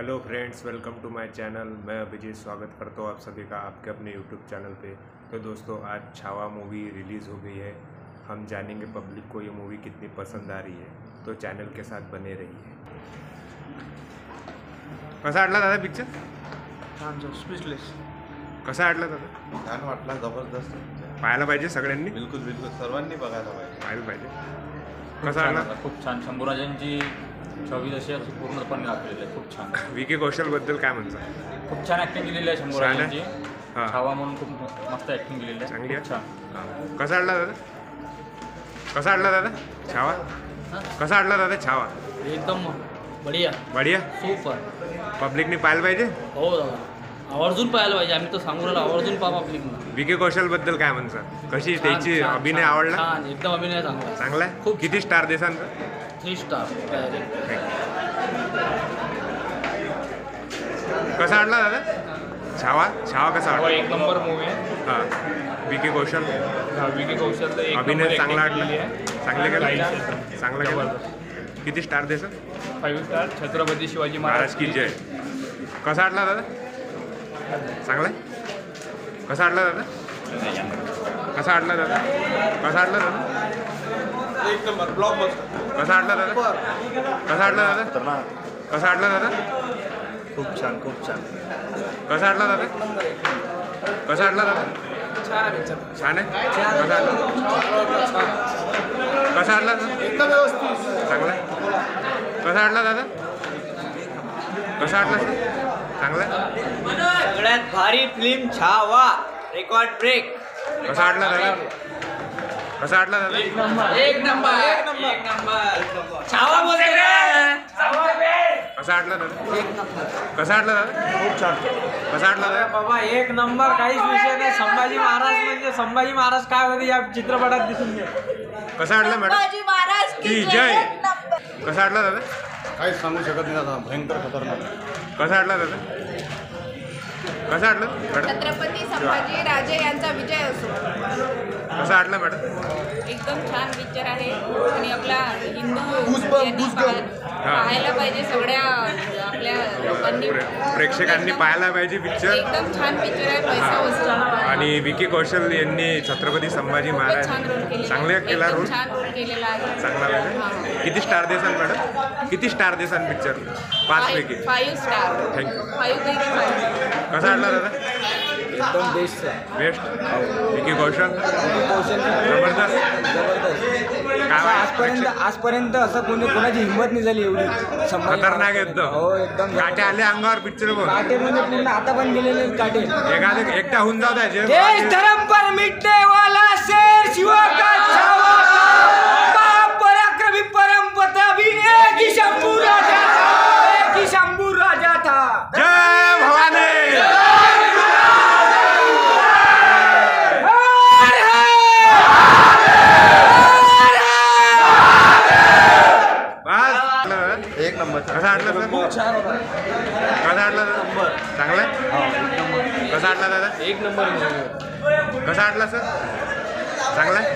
Hello friends, welcome to my channel. मैं अभिजीत स्वागत करता हूँ आप सभी का आपके अपने यूट्यूब चैनल पे। तो दोस्तों, आज छावा मूवी रिलीज़ हो गई है। हम जानेंगे पब्लिक को ये मूवी कितनी पसंद आ रही है, तो चैनल के साथ बने रहिए। कसा वाटला दादा पिक्चर? स्पीचलेस. कसा वाटला दादा? छान वाटला, जबरदस्त. पाहायला पाहिजे सगळ्यांनी, बिलकुल बिलकुल सर्वांनी बघायला पाहायला पाहिजे. कसा वाटला? खूप छान. शंभूराजांची छवी अशी पूर्णपणे दाखवलेली आहे. खूप छान. विकी कौशलबद्दल काय म्हणता? खूप छान ॲक्टिंग केलेली आहे शंभूराजांची. हां, छावा म्हणून खूप मस्त ॲक्टिंग केलेली आहे. चांगली आहे. खूप छान. कसा वाटला दादा? कसा वाटला दादा छावा? कसा वाटला दादा छावा? एकदम बढिया, बढिया. सुपर. पब्लिकनी पाहायला पाहिजे. हो दादा, आवर्जून पाहायला पाहिजे. आम्ही तर सांगू राहिलो, आवर्जून पहा पब्लिकनं. विकी कौशलबद्दल काय म्हणता? कशी त्याची अभिनय आवडला? छान, एकदम अभिनय चांगला. चांगला आहे. खूप किती स्टार देसान? 3 स्टार. कसा वाटला दादा छावा? छावा कसा वाटला? एक नंबर मूवी आहे. हां, विकी कौशल विकी कौशल तर एक अभिनय नंबर चांगला acting वाटला. केलेली आहे. चांगलं केलं, जबरदस्त. चांगलं केलं. किती स्टार देसान? 5 स्टार. छत्रपती शिवाजी महाराज की जय. कसा वाटला दादा? चांगला आहे. कसा वाटला दादा? कसा वाटला दादा? कसा वाटला दादा? एक नंबर ब्लॉक बस्टर. कसा वाटला दादा? कसा वाटला दादा? कसा वाटला दादा? खूप छान, खूप छान. कसा वाटला दादा? कसा वाटला दादा? छान आहे. कसा वाटला? कसा वाटला दादा? एकदम व्यवस्थित. चांगला आहे. कसा वाटला दादा? कसा वाटला सर? चांगला आहे. सगळ्यात भारी फिल्म छावा. Record break. कसा वाटला दादा? कसा वाटला दादा? एक नंबर. छावा बोलते रे. कसा वाटला दादा? कसा वाटला दादा? खूप छान. कसा वाटला दादा? बाबा एक नंबर, काहीच विषय नाही. संभाजी महाराज म्हणजे संभाजी महाराज काय होते या चित्रपटात दिसून गेले. कसा वाटला मॅडम? शिवाजी महाराज की जय. कसा वाटला दादा? काहीच सांगू शकत नाही दादा, भयंकर खतरनाक. कसा वाटला दादा? कसा वाटलं मॅडम? छत्रपती संभाजी राजे यांचा विजय असो. कसा वाटला मॅडम? एकदम छान पिक्चर आहे आणि आपला हिंदू यांनी पाहायला पाहिजे. सगळ्या आपल्या लोकांनी, प्रेक्षकांनी पाहायला पाहिजे पिक्चर. एकदम छान पिक्चर आहे. पैसा वसूल. आणि विकी कौशल यांनी छत्रपती संभाजी महाराज छान रोल केलेला. चांगला केला रोल. छान रोल केलेला आहे. चांगला पाहिजे. किती स्टार देसान मॅडम? किती स्टार देसान पिक्चर? 5 पैकी 5 स्टार. थँक्यू. 5 पैकी 5. कसा वाटला दादा? एकदम बेस्ट. बेस्ट. विकी कौशल जबरदस्त. आजपर्यंत असं कोणाची हिंमत नाही झाली एवढी. खतरनाक एकदम. काटे आले अंगावर पिक्चर बघ. काटे म्हणजे पूर्ण आता पण गेलेले काटे. एखादं एकटा होऊन जाऊ द्या. देश धर्म पर मिटने वाला शेर शिवा का छावा. पराक्रमी परम प्रतापी एक ही शंभू राजा था. एक ही शंभू राजा था. जय भवानी. एक नंबर. कसा वाटला सर? छान होता. कसा वाटला दादा? चांगला आहे. कसा वाटला दादा? एक नंबर. कसा वाटला सर? चांगला आहे.